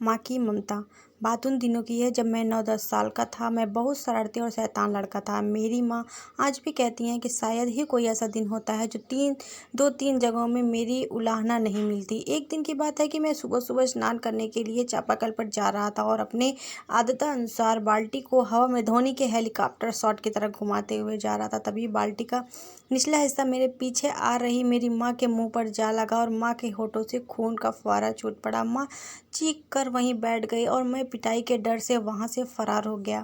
माँ की ममता। बात उन दिनों की है जब मैं 9-10 साल का था। मैं बहुत शरारती और शैतान लड़का था। मेरी माँ आज भी कहती हैं कि शायद ही कोई ऐसा दिन होता है जो 2-3 जगहों में मेरी उलाहना नहीं मिलती। एक दिन की बात है कि मैं सुबह-सुबह स्नान करने के लिए चापाकल पर जा रहा था और अपने आदतानुसार बाल्टी को हवा में धोनी के हेलीकॉप्टर शॉट की तरह घुमाते हुए जा रहा था। तभी बाल्टी का निचला हिस्सा मेरे पीछे आ रही मेरी माँ के मुँह पर जा लगा और माँ के होठों से खून का फुवारा छूट पड़ा। माँ चीख कर वहीं बैठ गई और मैं पिटाई के डर से वहां से फरार हो गया।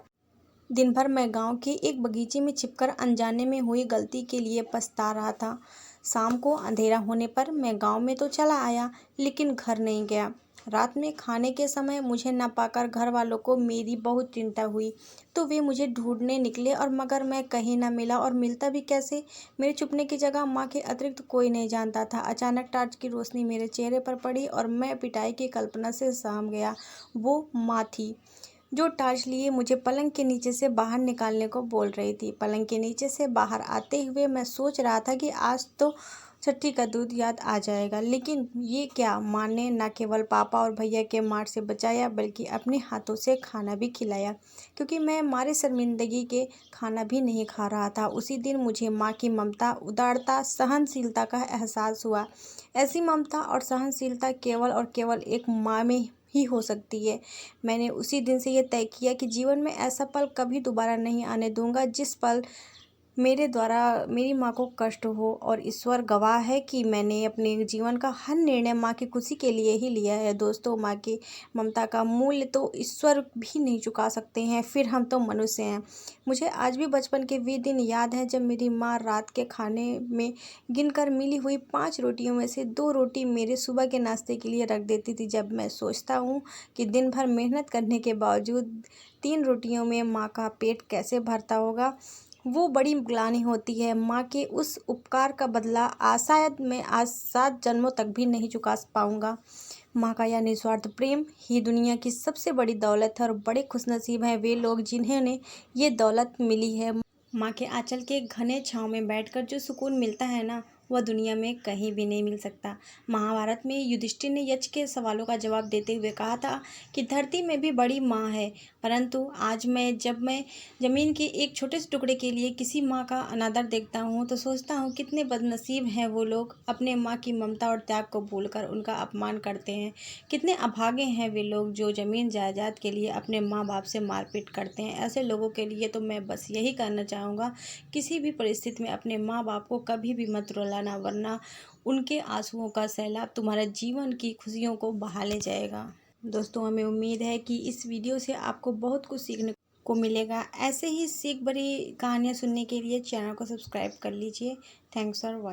दिन भर मैं गांव के एक बगीचे में छिपकर अनजाने में हुई गलती के लिए पछता रहा था। शाम को अंधेरा होने पर मैं गांव में तो चला आया, लेकिन घर नहीं गया। रात में खाने के समय मुझे न पाकर घर वालों को मेरी बहुत चिंता हुई, तो वे मुझे ढूंढने निकले और मगर मैं कहीं न मिला और मिलता भी कैसे। मेरे छुपने की जगह माँ के अतिरिक्त कोई नहीं जानता था। अचानक टॉर्च की रोशनी मेरे चेहरे पर पड़ी और मैं पिटाई की कल्पना से सहम गया। वो माँ थी जो टॉर्च लिए मुझे पलंग के नीचे से बाहर निकालने को बोल रही थी। पलंग के नीचे से बाहर आते हुए मैं सोच रहा था कि आज तो छठी का दूध याद आ जाएगा, लेकिन ये क्या, माँ ने न केवल पापा और भैया के मार से बचाया बल्कि अपने हाथों से खाना भी खिलाया, क्योंकि मैं मारे शर्मिंदगी के खाना भी नहीं खा रहा था। उसी दिन मुझे माँ की ममता, उदारता, सहनशीलता का एहसास हुआ। ऐसी ममता और सहनशीलता केवल और केवल एक माँ में ही हो सकती है। मैंने उसी दिन से ये तय किया कि जीवन में ऐसा पल कभी दोबारा नहीं आने दूंगा जिस पल मेरे द्वारा मेरी माँ को कष्ट हो, और ईश्वर गवाह है कि मैंने अपने जीवन का हर निर्णय माँ की खुशी के लिए ही लिया है। दोस्तों, माँ की ममता का मूल्य तो ईश्वर भी नहीं चुका सकते हैं, फिर हम तो मनुष्य हैं। मुझे आज भी बचपन के वे दिन याद हैं जब मेरी माँ रात के खाने में गिनकर मिली हुई 5 रोटियों में से 2 रोटी मेरे सुबह के नाश्ते के लिए रख देती थी। जब मैं सोचता हूँ कि दिन भर मेहनत करने के बावजूद 3 रोटियों में माँ का पेट कैसे भरता होगा, वो बड़ी ग्लानि होती है। माँ के उस उपकार का बदला शायद मैं आज 7 जन्मों तक भी नहीं चुका पाऊंगा। माँ का यह निस्वार्थ प्रेम ही दुनिया की सबसे बड़ी दौलत है, और बड़े खुशनसीब हैं वे लोग जिन्हें ये दौलत मिली है। माँ के आंचल के घने छांव में बैठकर जो सुकून मिलता है ना, वह दुनिया में कहीं भी नहीं मिल सकता। महाभारत में युधिष्ठिर ने यक्ष के सवालों का जवाब देते हुए कहा था कि धरती में भी बड़ी माँ है, परंतु आज जब मैं ज़मीन के एक छोटे से टुकड़े के लिए किसी माँ का अनादर देखता हूँ तो सोचता हूँ कितने बदनसीब हैं वो लोग, अपने माँ की ममता और त्याग को भूलकर उनका अपमान करते हैं। कितने अभागे हैं वे लोग जो ज़मीन जायदाद के लिए अपने माँ बाप से मारपीट करते हैं। ऐसे लोगों के लिए तो मैं बस यही कहना चाहूँगा, किसी भी परिस्थिति में अपने माँ बाप को कभी भी मत रुलाना, वरना उनके आंसुओं का सैलाब तुम्हारे जीवन की खुशियों को बहा ले जाएगा। दोस्तों, हमें उम्मीद है कि इस वीडियो से आपको बहुत कुछ सीखने को मिलेगा। ऐसे ही सीख भरी कहानियाँ सुनने के लिए चैनल को सब्सक्राइब कर लीजिए। Thanks for watching.